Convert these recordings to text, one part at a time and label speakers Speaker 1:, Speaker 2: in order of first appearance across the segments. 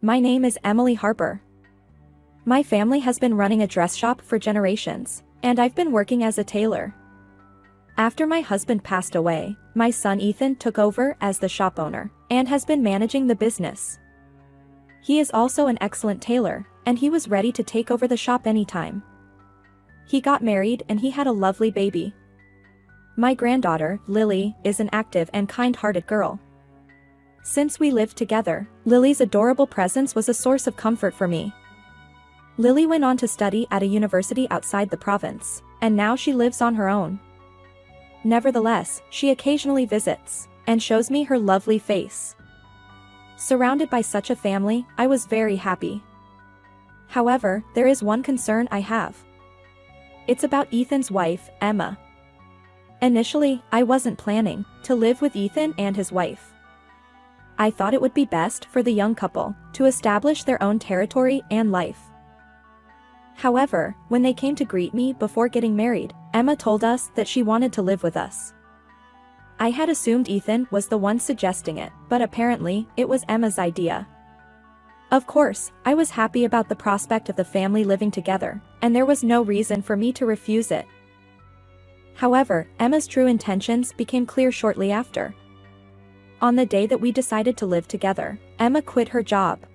Speaker 1: My name is Emily Harper. My family has been running a dress shop for generations, and I've been working as a tailor. After my husband passed away, my son Ethan took over as the shop owner and has been managing the business. He is also an excellent tailor, and he was ready to take over the shop anytime. He got married and he had a lovely baby. My granddaughter, Lily, is an active and kind-hearted girl. Since we lived together, Lily's adorable presence was a source of comfort for me. Lily went on to study at a university outside the province, and now she lives on her own. Nevertheless, she occasionally visits and shows me her lovely face. Surrounded by such a family, I was very happy. However, there is one concern I have. It's about Ethan's wife, Emma. Initially, I wasn't planning to live with Ethan and his wife. I thought it would be best for the young couple to establish their own territory and life. However, when they came to greet me before getting married, Emma told us that she wanted to live with us. I had assumed Ethan was the one suggesting it, but apparently, it was Emma's idea. Of course, I was happy about the prospect of the family living together, and there was no reason for me to refuse it. However, Emma's true intentions became clear shortly after. On the day that we decided to live together, Emma quit her job.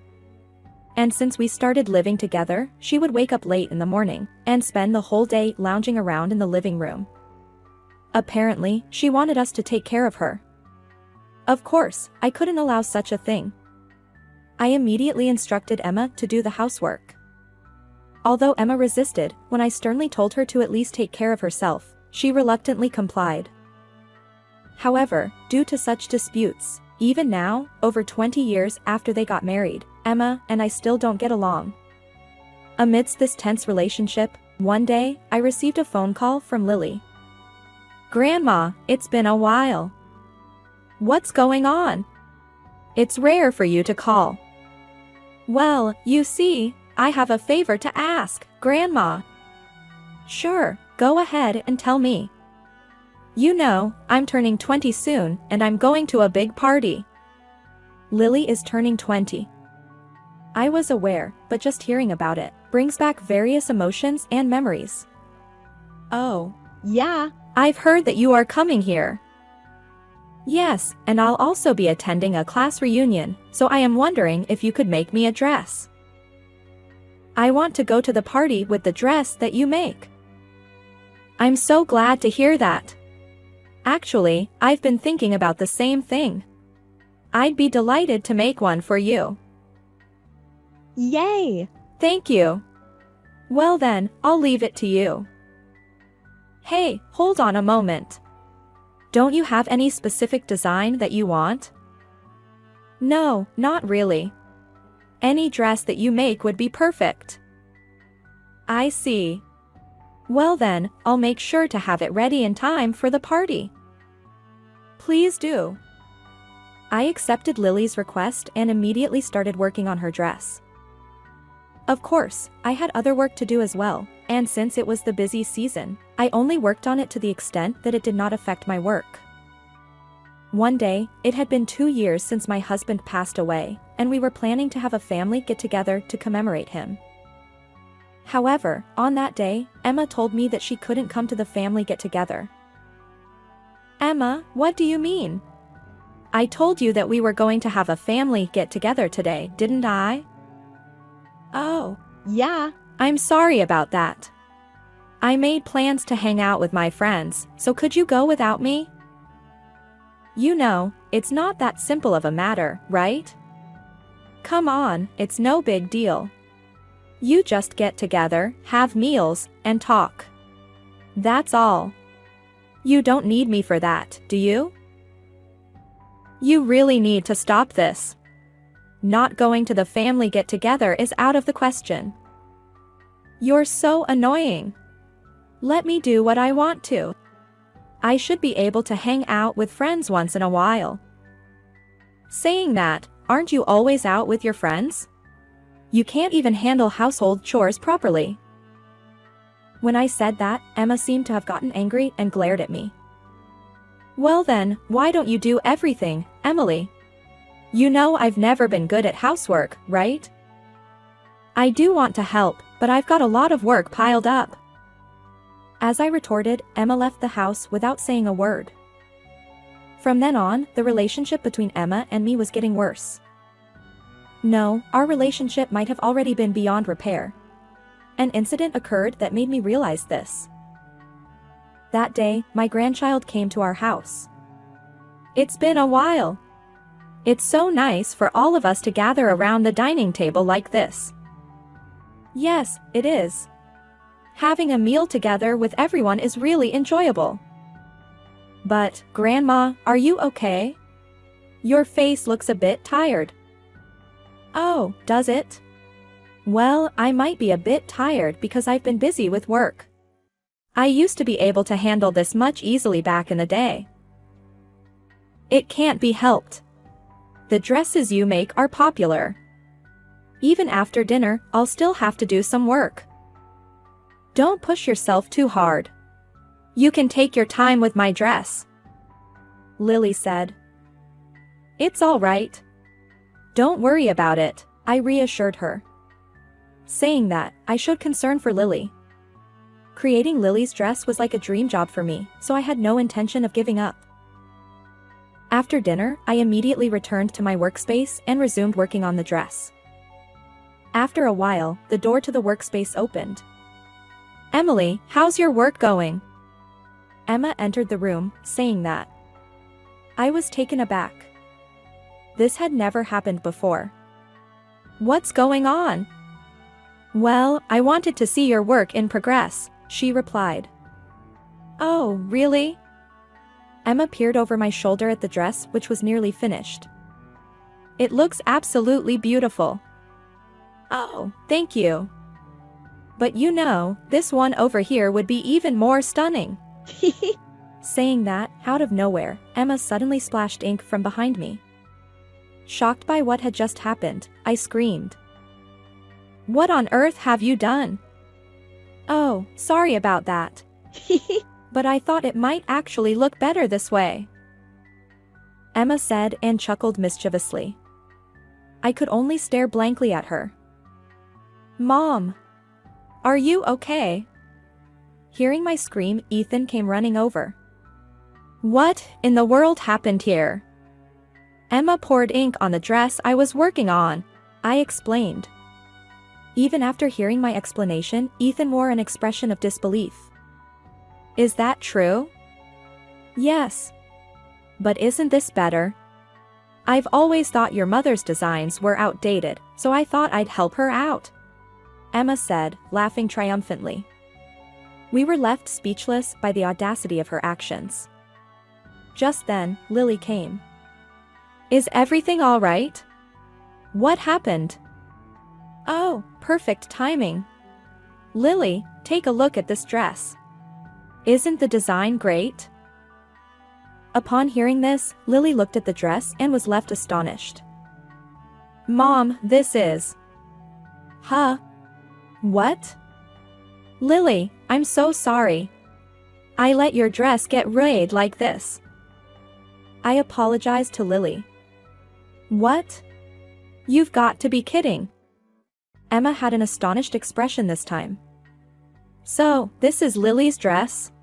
Speaker 1: And since we started living together, she would wake up late in the morning and spend the whole day lounging around in the living room. Apparently, she wanted us to take care of her. Of course, I couldn't allow such a thing. I immediately instructed Emma to do the housework. Although Emma resisted, when I sternly told her to at least take care of herself, she reluctantly complied. However, due to such disputes, even now, over 20 years after they got married, Emma and I still don't get along. Amidst this tense relationship, one day, I received a phone call from Lily. "Grandma, it's been a while. What's going on? It's rare for you to call." "Well, you see, I have a favor to ask, Grandma." "Sure, go ahead and tell me." "You know, I'm turning 20 soon, and I'm going to a big party." Lily is turning 20. I was aware, but just hearing about it brings back various emotions and memories. "Oh, yeah, I've heard that you are coming here." "Yes, and I'll also be attending a class reunion, so I am wondering if you could make me a dress." "I want to go to the party with the dress that you make." "I'm so glad to hear that. Actually, I've been thinking about the same thing. I'd be delighted to make one for you." "Yay! Thank you. Well then, I'll leave it to you." "Hey, hold on a moment. Don't you have any specific design that you want?" "No, not really. Any dress that you make would be perfect." "I see. Well then, I'll make sure to have it ready in time for the party." "Please do." I accepted Lily's request and immediately started working on her dress. Of course, I had other work to do as well, and since it was the busy season, I only worked on it to the extent that it did not affect my work. One day, it had been 2 years since my husband passed away, and we were planning to have a family get-together to commemorate him. However, on that day, Emma told me that she couldn't come to the family get-together. "Emma, what do you mean? I told you that we were going to have a family get-together today, didn't I?" "Oh, yeah, I'm sorry about that. I made plans to hang out with my friends, so could you go without me?" "You know, it's not that simple of a matter, right? Come on, it's no big deal. You just get together, have meals, and talk. That's all. You don't need me for that, do you?" "You really need to stop this. Not going to the family get-together is out of the question. You're so annoying. Let me do what I want to. I should be able to hang out with friends once in a while." "Saying that, aren't you always out with your friends? You can't even handle household chores properly." When I said that, Emma seemed to have gotten angry and glared at me. "Well then, why don't you do everything, Emily? You know I've never been good at housework, right? I do want to help, but I've got a lot of work piled up. As I retorted, Emma left the house without saying a word. From then on, the relationship between Emma and me was getting worse. No, our relationship might have already been beyond repair. An incident occurred that made me realize this. That day, my grandchild came to our house. It's been a while. It's so nice for all of us to gather around the dining table like this. Yes, it is. Having a meal together with everyone is really enjoyable. But, Grandma, are you okay? Your face looks a bit tired. Oh, does it? Well, I might be a bit tired because I've been busy with work. I used to be able to handle this much easily back in the day. It can't be helped. The dresses you make are popular. Even after dinner, I'll still have to do some work. Don't push yourself too hard. You can take your time with my dress. Lily said. It's all right. Don't worry about it, I reassured her. Saying that, I showed concern for Lily. Creating Lily's dress was like a dream job for me, so I had no intention of giving up. After dinner, I immediately returned to my workspace and resumed working on the dress. After a while, the door to the workspace opened. Emily, how's your work going? Emma entered the room, saying that. I was taken aback. This had never happened before. What's going on? Well, I wanted to see your work in progress, she replied. Oh, really? Emma peered over my shoulder at the dress, which was nearly finished. It looks absolutely beautiful. Oh, thank you. But you know, this one over here would be even more stunning. Saying that, out of nowhere, Emma suddenly splashed ink from behind me. Shocked by what had just happened, I screamed. What on earth have you done? Oh, sorry about that. But I thought it might actually look better this way. Emma said and chuckled mischievously. I could only stare blankly at her. Mom! Are you okay? Hearing my scream, Ethan came running over. What in the world happened here? Emma poured ink on the dress I was working on, I explained. Even after hearing my explanation, Ethan wore an expression of disbelief. Is that true? Yes. But isn't this better? I've always thought your mother's designs were outdated, so I thought I'd help her out. Emma said, laughing triumphantly. We were left speechless by the audacity of her actions. Just then, Lily came. Is everything all right? What happened? Oh, perfect timing. Lily, take a look at this dress. Isn't the design great? Upon hearing this, Lily looked at the dress and was left astonished. Mom, this is... Huh? What? Lily, I'm so sorry. I let your dress get ruined like this. I apologized to Lily. What? You've got to be kidding. Emma had an astonished expression this time. So, this is Lily's dress?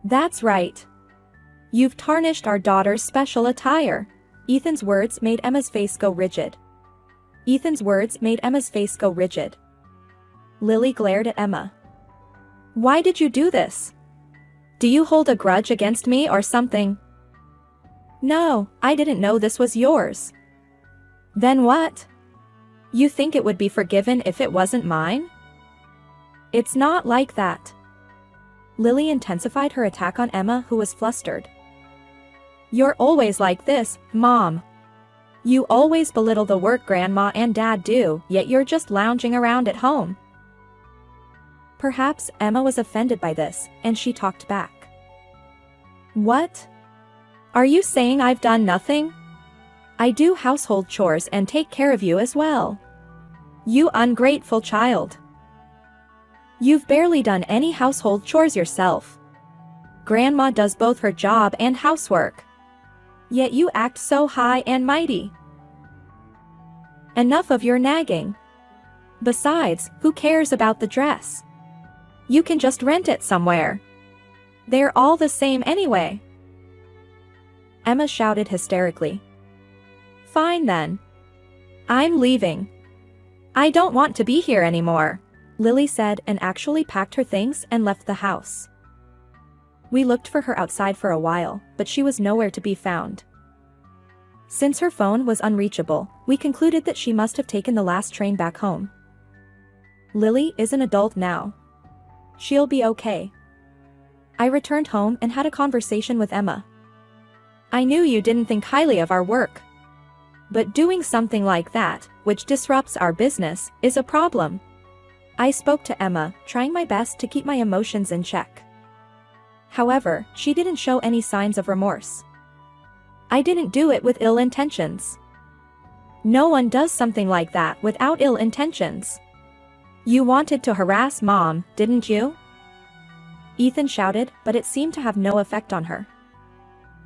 Speaker 1: That's right. You've tarnished our daughter's special attire. Ethan's words made Emma's face go rigid. Lily glared at Emma. Why did you do this? Do you hold a grudge against me or something? No, I didn't know this was yours. Then what? You think it would be forgiven if it wasn't mine? It's not like that. Lily intensified her attack on Emma, who was flustered. You're always like this, Mom. You always belittle the work Grandma and Dad do, yet you're just lounging around at home. Perhaps Emma was offended by this, and she talked back. What? Are you saying I've done nothing? I do household chores and take care of you as well. You ungrateful child. You've barely done any household chores yourself. Grandma does both her job and housework. Yet you act so high and mighty. Enough of your nagging. Besides, who cares about the dress? You can just rent it somewhere. They're all the same anyway. Emma shouted hysterically. Fine then. I'm leaving. I don't want to be here anymore, Lily said and actually packed her things and left the house. We looked for her outside for a while, but she was nowhere to be found. Since her phone was unreachable, we concluded that she must have taken the last train back home. Lily is an adult now. She'll be okay. I returned home and had a conversation with Emma. I knew you didn't think highly of our work. But doing something like that, which disrupts our business, is a problem. I spoke to Emma, trying my best to keep my emotions in check. However, she didn't show any signs of remorse. I didn't do it with ill intentions. No one does something like that without ill intentions. You wanted to harass Mom, didn't you? Ethan shouted, but it seemed to have no effect on her.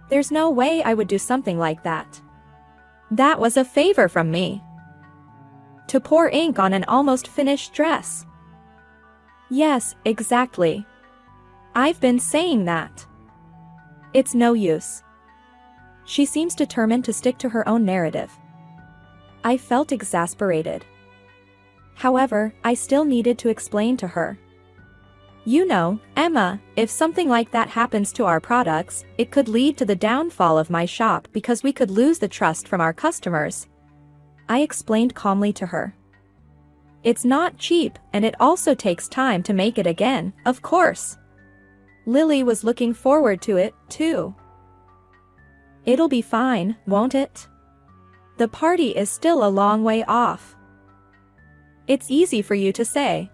Speaker 1: There's no way I would do something like that. That was a favor from me. To pour ink on an almost finished dress. Yes, exactly. I've been saying that. It's no use. She seems determined to stick to her own narrative. I felt exasperated. However, I still needed to explain to her. You know, Emma, if something like that happens to our products, it could lead to the downfall of my shop because we could lose the trust from our customers. I explained calmly to her. It's not cheap, and it also takes time to make it again, of course. Lily was looking forward to it, too. It'll be fine, won't it? The party is still a long way off. It's easy for you to say.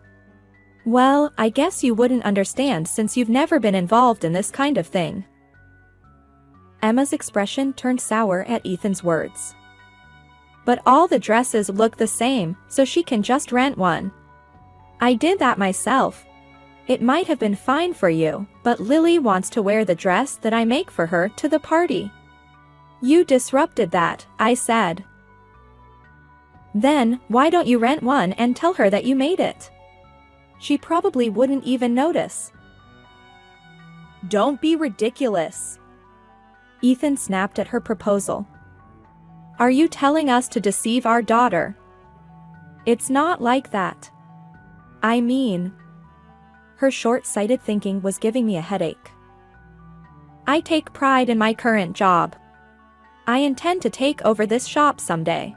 Speaker 1: Well, I guess you wouldn't understand since you've never been involved in this kind of thing. Emma's expression turned sour at Ethan's words. But all the dresses look the same, so she can just rent one. I did that myself. It might have been fine for you, but Lily wants to wear the dress that I make for her to the party. You disrupted that, I said. Then, why don't you rent one and tell her that you made it? She probably wouldn't even notice. Don't be ridiculous. Ethan snapped at her proposal. Are you telling us to deceive our daughter? It's not like that. I mean... Her short-sighted thinking was giving me a headache. I take pride in my current job. I intend to take over this shop someday.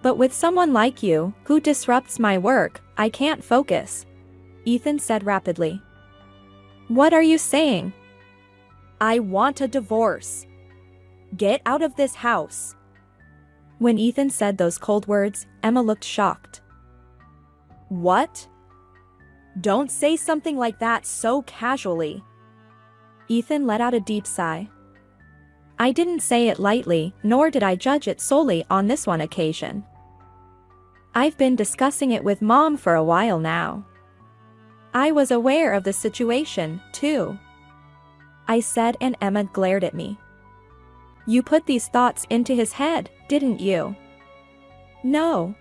Speaker 1: But with someone like you, who disrupts my work, I can't focus, Ethan said rapidly. What are you saying? I want a divorce. Get out of this house. When Ethan said those cold words, Emma looked shocked. What? Don't say something like that so casually. Ethan let out a deep sigh. I didn't say it lightly, nor did I judge it solely on this one occasion. I've been discussing it with Mom for a while now. I was aware of the situation, too. I said, and Emma glared at me. You put these thoughts into his head, didn't you? No.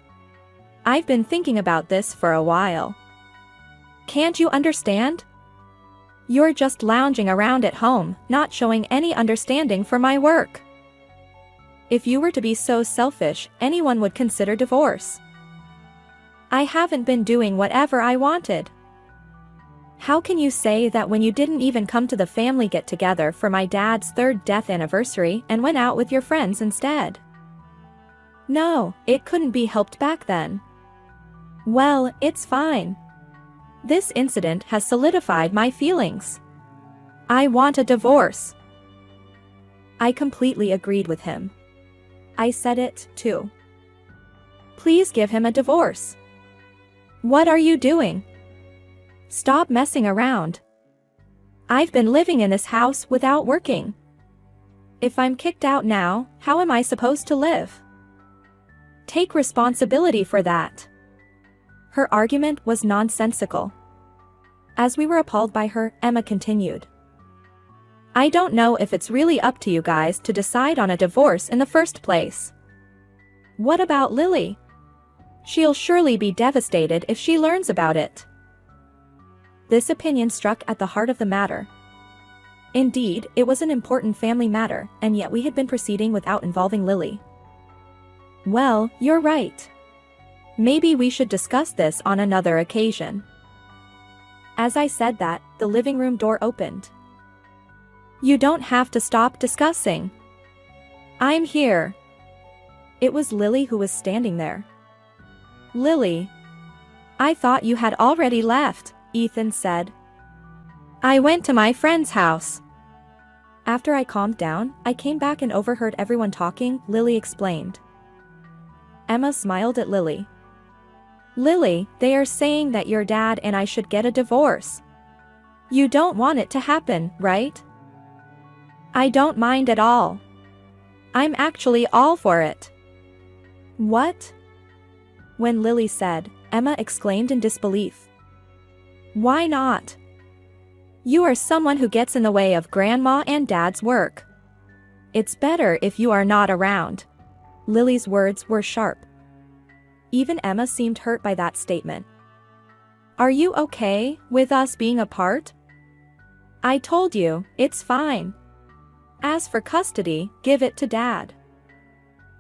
Speaker 1: I've been thinking about this for a while. Can't you understand? You're just lounging around at home, not showing any understanding for my work. If you were to be so selfish, anyone would consider divorce. I haven't been doing whatever I wanted. How can you say that when you didn't even come to the family get-together for my dad's 3rd death anniversary and went out with your friends instead? No, it couldn't be helped back then. Well, it's fine. This incident has solidified my feelings. I want a divorce. I completely agreed with him. I said it, too. Please give him a divorce. What are you doing? Stop messing around. I've been living in this house without working. If I'm kicked out now, how am I supposed to live? Take responsibility for that. Her argument was nonsensical. As we were appalled by her, Emma continued. I don't know if it's really up to you guys to decide on a divorce in the first place. What about Lily? She'll surely be devastated if she learns about it. This opinion struck at the heart of the matter. Indeed, it was an important family matter, and yet we had been proceeding without involving Lily. Well, you're right. Maybe we should discuss this on another occasion. As I said that, the living room door opened. You don't have to stop discussing. I'm here. It was Lily who was standing there. Lily. I thought you had already left, Ethan said. I went to my friend's house. After I calmed down, I came back and overheard everyone talking, Lily explained. Emma smiled at Lily. Lily, they are saying that your dad and I should get a divorce. You don't want it to happen, right? I don't mind at all. I'm actually all for it. What? When Lily said, Emma exclaimed in disbelief. Why not? You are someone who gets in the way of Grandma and Dad's work. It's better if you are not around. Lily's words were sharp. Even Emma seemed hurt by that statement. Are you okay with us being apart? I told you, it's fine. As for custody, give it to Dad.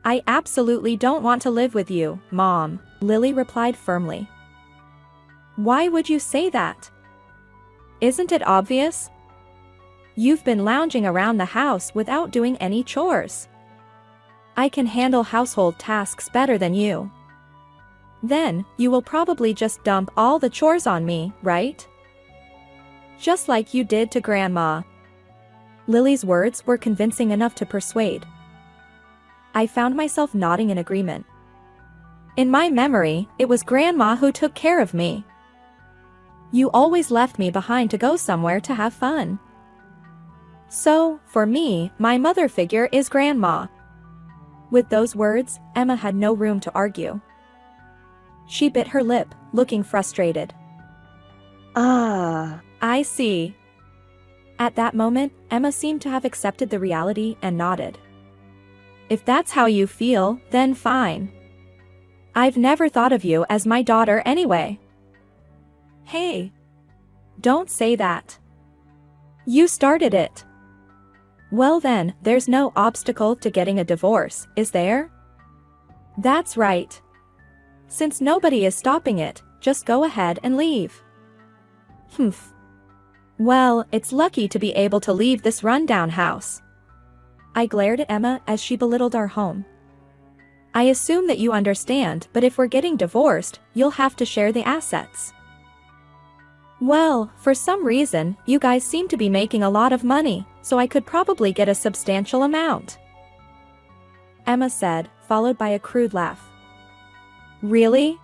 Speaker 1: I absolutely don't want to live with you, Mom, Lily replied firmly. Why would you say that? Isn't it obvious? You've been lounging around the house without doing any chores. I can handle household tasks better than you. Then, you will probably just dump all the chores on me, right? Just like you did to Grandma. Lily's words were convincing enough to persuade. I found myself nodding in agreement. In my memory, it was Grandma who took care of me. You always left me behind to go somewhere to have fun. So, for me, my mother figure is Grandma. With those words, Emma had no room to argue. She bit her lip, looking frustrated. I see. At that moment, Emma seemed to have accepted the reality and nodded. If that's how you feel, then fine. I've never thought of you as my daughter anyway. Hey. Don't say that. You started it. Well then, there's no obstacle to getting a divorce, is there? That's right. Since nobody is stopping it, just go ahead and leave. Humph. Well, it's lucky to be able to leave this rundown house. I glared at Emma as she belittled our home. I assume that you understand, but if we're getting divorced, you'll have to share the assets. Well, for some reason, you guys seem to be making a lot of money, so I could probably get a substantial amount. Emma said, followed by a crude laugh. Really?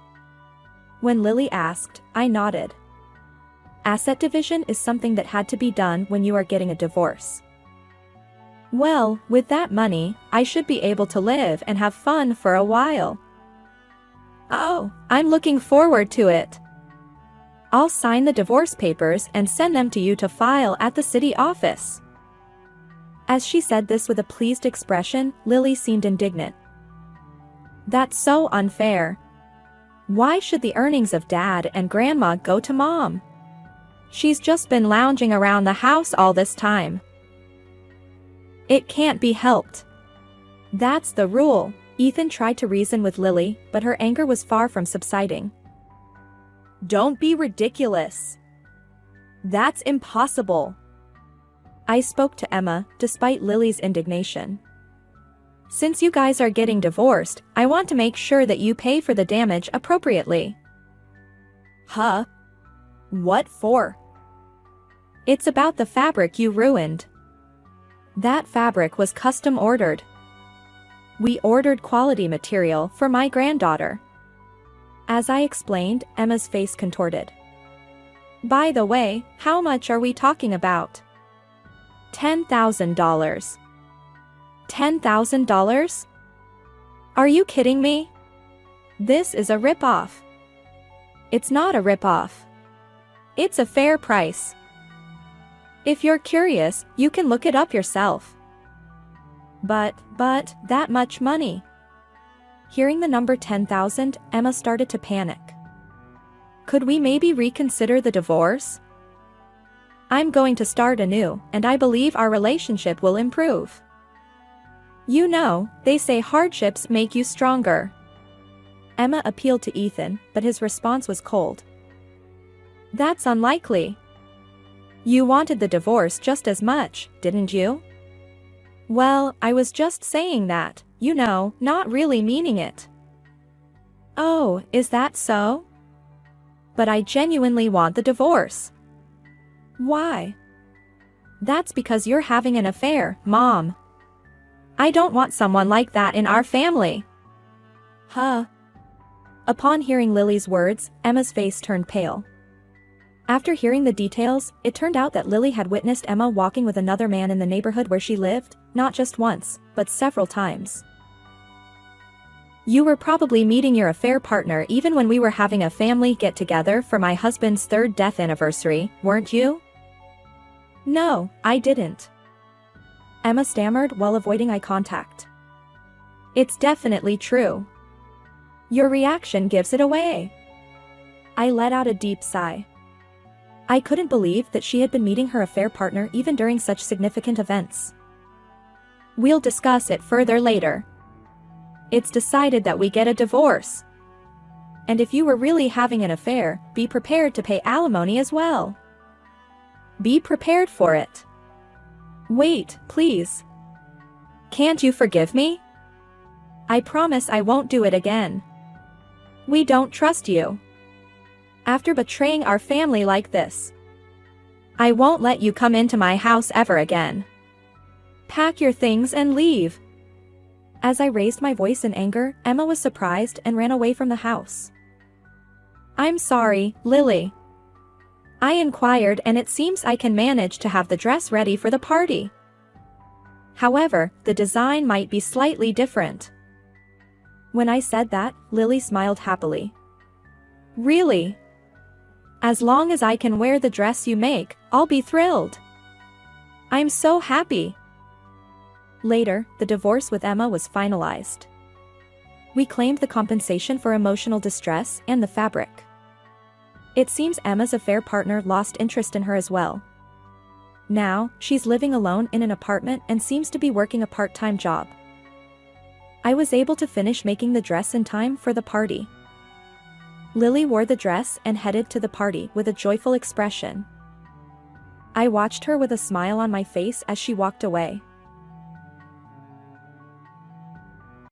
Speaker 1: When Lily asked, I nodded. Asset division is something that had to be done when you are getting a divorce. Well, with that money, I should be able to live and have fun for a while. Oh, I'm looking forward to it. I'll sign the divorce papers and send them to you to file at the city office. As she said this with a pleased expression, Lily seemed indignant. That's so unfair. Why should the earnings of Dad and Grandma go to Mom? She's just been lounging around the house all this time. It can't be helped. That's the rule. Ethan tried to reason with Lily, but her anger was far from subsiding. Don't be ridiculous. That's impossible. I spoke to Emma, despite Lily's indignation. Since you guys are getting divorced, I want to make sure that you pay for the damage appropriately. Huh? What for? It's about the fabric you ruined. That fabric was custom ordered. We ordered quality material for my granddaughter. As I explained, Emma's face contorted. By the way, how much are we talking about? $10,000. $10,000? Are you kidding me? This is a rip-off. It's not a rip-off. It's a fair price. If you're curious, you can look it up yourself. But, that much money. Hearing the number 10,000, Emma started to panic. Could we maybe reconsider the divorce? I'm going to start anew, and I believe our relationship will improve. You know, they say hardships make you stronger. Emma appealed to Ethan, but his response was cold. That's unlikely. You wanted the divorce just as much, didn't you? Well, I was just saying that, you know, not really meaning it. Oh, is that so? But I genuinely want the divorce. Why? That's because you're having an affair, Mom. I don't want someone like that in our family. Huh? Upon hearing Lily's words, Emma's face turned pale. After hearing the details, it turned out that Lily had witnessed Emma walking with another man in the neighborhood where she lived, not just once, but several times. You were probably meeting your affair partner even when we were having a family get-together for my husband's 3rd death anniversary, weren't you? No, I didn't. Emma stammered while avoiding eye contact. It's definitely true. Your reaction gives it away. I let out a deep sigh. I couldn't believe that she had been meeting her affair partner even during such significant events. We'll discuss it further later. It's decided that we get a divorce. And if you were really having an affair, be prepared to pay alimony as well. Be prepared for it. Wait, please. Can't you forgive me? I promise I won't do it again. We don't trust you. After betraying our family like this, I won't let you come into my house ever again. Pack your things and leave. As I raised my voice in anger, Emma was surprised and ran away from the house. I'm sorry, Lily. I inquired and it seems I can manage to have the dress ready for the party. However, the design might be slightly different. When I said that, Lily smiled happily. Really? As long as I can wear the dress you make, I'll be thrilled. I'm so happy. Later, the divorce with Emma was finalized. We claimed the compensation for emotional distress and the fabric. It seems Emma's affair partner lost interest in her as well. Now, she's living alone in an apartment and seems to be working a part-time job. I was able to finish making the dress in time for the party. Lily wore the dress and headed to the party with a joyful expression. I watched her with a smile on my face as she walked away.